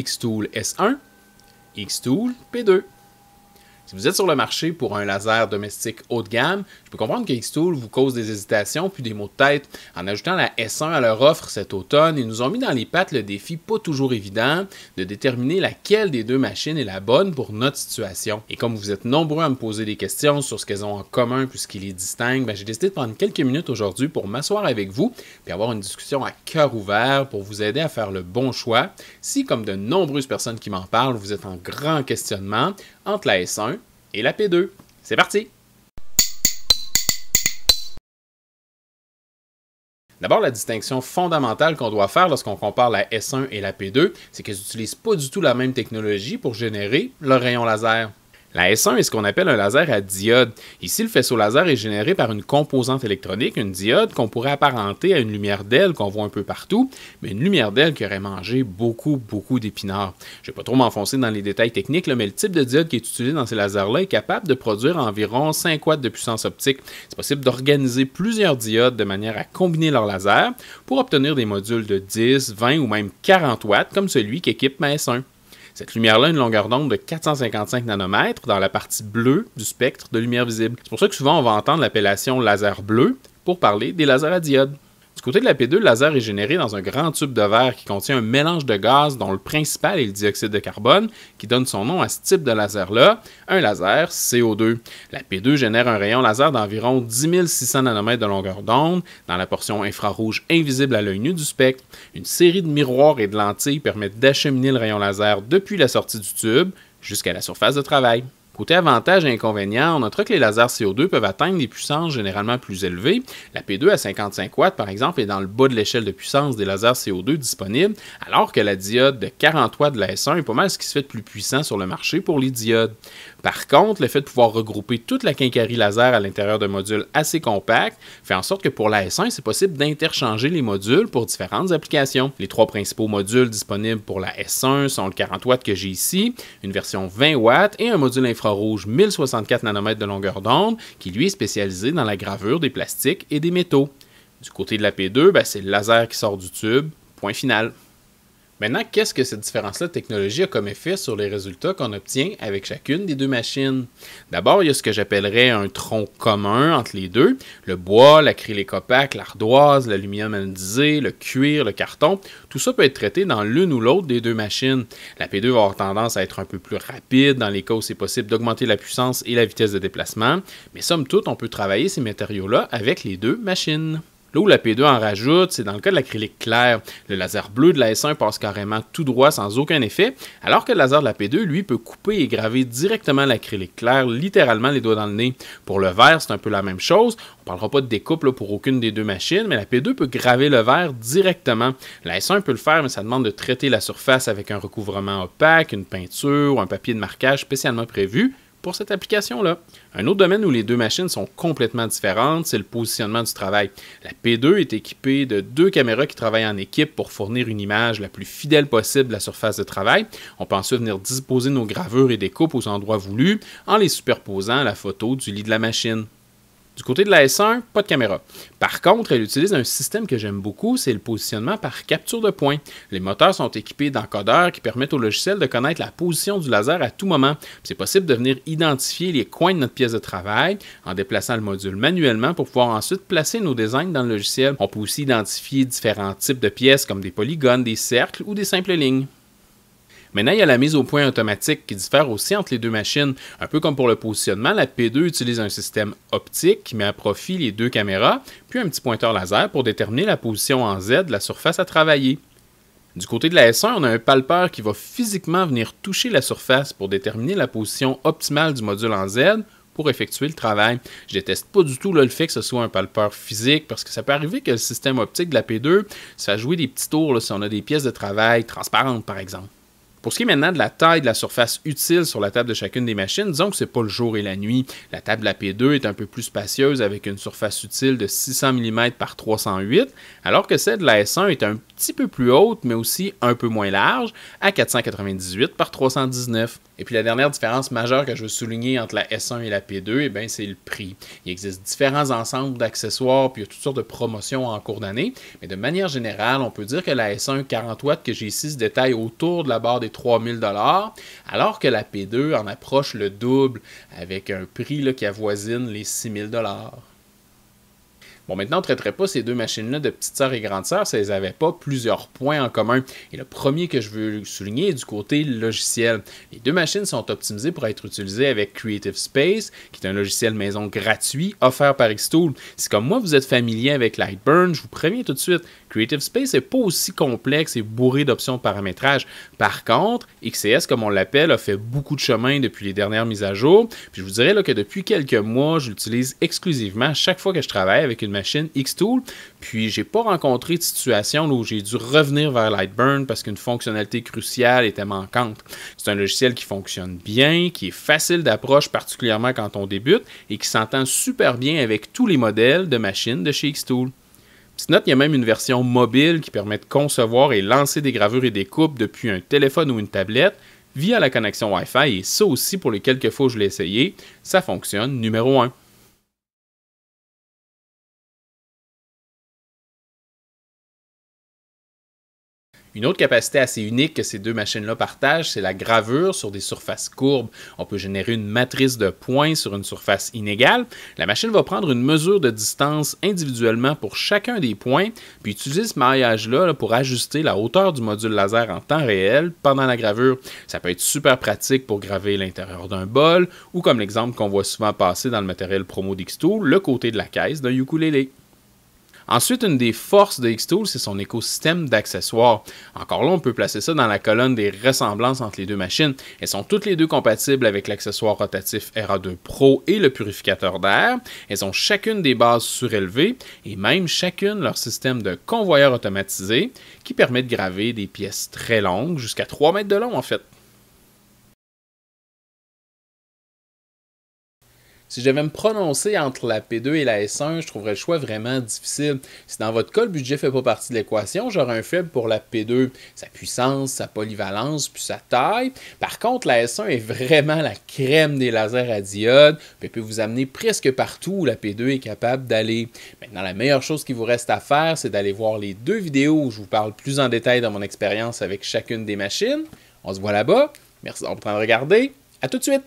Xtool S1, Xtool P2. Si vous êtes sur le marché pour un laser domestique haut de gamme, je peux comprendre que Xtool vous cause des hésitations puis des maux de tête. En ajoutant la S1 à leur offre cet automne, ils nous ont mis dans les pattes le défi pas toujours évident de déterminer laquelle des deux machines est la bonne pour notre situation. Et comme vous êtes nombreux à me poser des questions sur ce qu'elles ont en commun puis ce qui les distingue, j'ai décidé de prendre quelques minutes aujourd'hui pour m'asseoir avec vous et avoir une discussion à cœur ouvert pour vous aider à faire le bon choix. Si, comme de nombreuses personnes qui m'en parlent, vous êtes en grand questionnement entre la S1 et la P2. C'est parti! D'abord, la distinction fondamentale qu'on doit faire lorsqu'on compare la S1 et la P2, c'est qu'elles n'utilisent pas du tout la même technologie pour générer leur rayon laser. La S1 est ce qu'on appelle un laser à diode. Ici, le faisceau laser est généré par une composante électronique, une diode, qu'on pourrait apparenter à une lumière d'aile qu'on voit un peu partout, mais une lumière d'aile qui aurait mangé beaucoup d'épinards. Je ne vais pas trop m'enfoncer dans les détails techniques, mais le type de diode qui est utilisé dans ces lasers-là est capable de produire environ 5 watts de puissance optique. C'est possible d'organiser plusieurs diodes de manière à combiner leurs lasers pour obtenir des modules de 10, 20 ou même 40 watts, comme celui qu'équipe ma S1. Cette lumière-là a une longueur d'onde de 455 nanomètres dans la partie bleue du spectre de lumière visible. C'est pour ça que souvent on va entendre l'appellation laser bleu pour parler des lasers à diode. Du côté de la P2, le laser est généré dans un grand tube de verre qui contient un mélange de gaz dont le principal est le dioxyde de carbone, qui donne son nom à ce type de laser-là, un laser CO2. La P2 génère un rayon laser d'environ 10 600 nanomètres de longueur d'onde dans la portion infrarouge invisible à l'œil nu du spectre. Une série de miroirs et de lentilles permettent d'acheminer le rayon laser depuis la sortie du tube jusqu'à la surface de travail. Côté avantages et inconvénients, on notera que les lasers CO2 peuvent atteindre des puissances généralement plus élevées. La P2 à 55 watts, par exemple, est dans le bas de l'échelle de puissance des lasers CO2 disponibles, alors que la diode de 40 watts de la S1 est pas mal ce qui se fait de plus puissant sur le marché pour les diodes. Par contre, le fait de pouvoir regrouper toute la quincaillerie laser à l'intérieur d'un module assez compact fait en sorte que pour la S1, c'est possible d'interchanger les modules pour différentes applications. Les trois principaux modules disponibles pour la S1 sont le 40 watts que j'ai ici, une version 20 watts et un module infrarouge 1064 nanomètres de longueur d'onde qui lui est spécialisé dans la gravure des plastiques et des métaux. Du côté de la P2, c'est le laser qui sort du tube, point final. Maintenant, qu'est-ce que cette différence-là de technologie a comme effet sur les résultats qu'on obtient avec chacune des deux machines? D'abord, il y a ce que j'appellerais un tronc commun entre les deux. Le bois, l'acrylique opaque, l'ardoise, l'aluminium anodisé, le cuir, le carton, tout ça peut être traité dans l'une ou l'autre des deux machines. La P2 va avoir tendance à être un peu plus rapide dans les cas où c'est possible d'augmenter la puissance et la vitesse de déplacement, mais somme toute, on peut travailler ces matériaux-là avec les deux machines. Là où la P2 en rajoute, c'est dans le cas de l'acrylique clair. Le laser bleu de la S1 passe carrément tout droit sans aucun effet, alors que le laser de la P2, lui, peut couper et graver directement l'acrylique clair, littéralement les doigts dans le nez. Pour le verre, c'est un peu la même chose. On ne parlera pas de découpe là, pour aucune des deux machines, mais la P2 peut graver le verre directement. La S1 peut le faire, mais ça demande de traiter la surface avec un recouvrement opaque, une peinture ou un papier de marquage spécialement prévu pour cette application-là. Un autre domaine où les deux machines sont complètement différentes, c'est le positionnement du travail. La P2 est équipée de deux caméras qui travaillent en équipe pour fournir une image la plus fidèle possible de la surface de travail. On peut ensuite venir disposer nos gravures et découpes aux endroits voulus en les superposant à la photo du lit de la machine. Du côté de la S1, pas de caméra. Par contre, elle utilise un système que j'aime beaucoup, c'est le positionnement par capture de points. Les moteurs sont équipés d'encodeurs qui permettent au logiciel de connaître la position du laser à tout moment. C'est possible de venir identifier les coins de notre pièce de travail en déplaçant le module manuellement pour pouvoir ensuite placer nos designs dans le logiciel. On peut aussi identifier différents types de pièces comme des polygones, des cercles ou des simples lignes. Maintenant, il y a la mise au point automatique qui diffère aussi entre les deux machines. Un peu comme pour le positionnement, la P2 utilise un système optique qui met à profit les deux caméras, puis un petit pointeur laser pour déterminer la position en Z de la surface à travailler. Du côté de la S1, on a un palpeur qui va physiquement venir toucher la surface pour déterminer la position optimale du module en Z pour effectuer le travail. Je déteste pas du tout le fait que ce soit un palpeur physique parce que ça peut arriver que le système optique de la P2 se fasse jouer des petits tours là, si on a des pièces de travail transparentes par exemple. Pour ce qui est maintenant de la taille de la surface utile sur la table de chacune des machines, disons que ce n'est pas le jour et la nuit. La table de la P2 est un peu plus spacieuse avec une surface utile de 600 mm par 308, alors que celle de la S1 est un petit peu plus haute, mais aussi un peu moins large, à 498 par 319. Et puis la dernière différence majeure que je veux souligner entre la S1 et la P2, eh bien, c'est le prix. Il existe différents ensembles d'accessoires, puis il y a toutes sortes de promotions en cours d'année, mais de manière générale, on peut dire que la S1 40 watts que j'ai ici se détaille autour de la barre des 3000 $, alors que la P2 en approche le double, avec un prix là, qui avoisine les 6000 $. Bon, maintenant, on ne traiterait pas ces deux machines-là de petite sœur et grande sœur si elles n'avaient pas plusieurs points en commun. Et le premier que je veux souligner est du côté logiciel. Les deux machines sont optimisées pour être utilisées avec Creative Space, qui est un logiciel maison gratuit offert par Xtool. Si comme moi, vous êtes familier avec Lightburn, je vous préviens tout de suite, Creative Space n'est pas aussi complexe et bourré d'options de paramétrage. Par contre, XCS, comme on l'appelle, a fait beaucoup de chemin depuis les dernières mises à jour. Puis je vous dirais là, que depuis quelques mois, je l'utilise exclusivement chaque fois que je travaille avec une machine Xtool. Puis j'ai pas rencontré de situation où j'ai dû revenir vers Lightburn parce qu'une fonctionnalité cruciale était manquante. C'est un logiciel qui fonctionne bien, qui est facile d'approche, particulièrement quand on débute, et qui s'entend super bien avec tous les modèles de machines de chez Xtool. Petite note, il y a même une version mobile qui permet de concevoir et lancer des gravures et des coupes depuis un téléphone ou une tablette via la connexion Wi-Fi, et ça aussi, pour les quelques fois où je l'ai essayé, ça fonctionne numéro 1. Une autre capacité assez unique que ces deux machines-là partagent, c'est la gravure sur des surfaces courbes. On peut générer une matrice de points sur une surface inégale. La machine va prendre une mesure de distance individuellement pour chacun des points, puis utiliser ce maillage-là pour ajuster la hauteur du module laser en temps réel pendant la gravure. Ça peut être super pratique pour graver l'intérieur d'un bol, ou comme l'exemple qu'on voit souvent passer dans le matériel promo d'Xtool, le côté de la caisse d'un ukulélé. Ensuite, une des forces de Xtool, c'est son écosystème d'accessoires. Encore là, on peut placer ça dans la colonne des ressemblances entre les deux machines. Elles sont toutes les deux compatibles avec l'accessoire rotatif RA2 Pro et le purificateur d'air. Elles ont chacune des bases surélevées et même chacune leur système de convoyeur automatisé qui permet de graver des pièces très longues, jusqu'à 3 mètres de long en fait. Si je devais me prononcer entre la P2 et la S1, je trouverais le choix vraiment difficile. Si dans votre cas, le budget ne fait pas partie de l'équation, j'aurais un faible pour la P2, sa puissance, sa polyvalence, puis sa taille. Par contre, la S1 est vraiment la crème des lasers à diode, puis elle peut vous amener presque partout où la P2 est capable d'aller. Maintenant, la meilleure chose qu'il vous reste à faire, c'est d'aller voir les deux vidéos où je vous parle plus en détail de mon expérience avec chacune des machines. On se voit là-bas. Merci d'avoir pris le temps de regarder. À tout de suite!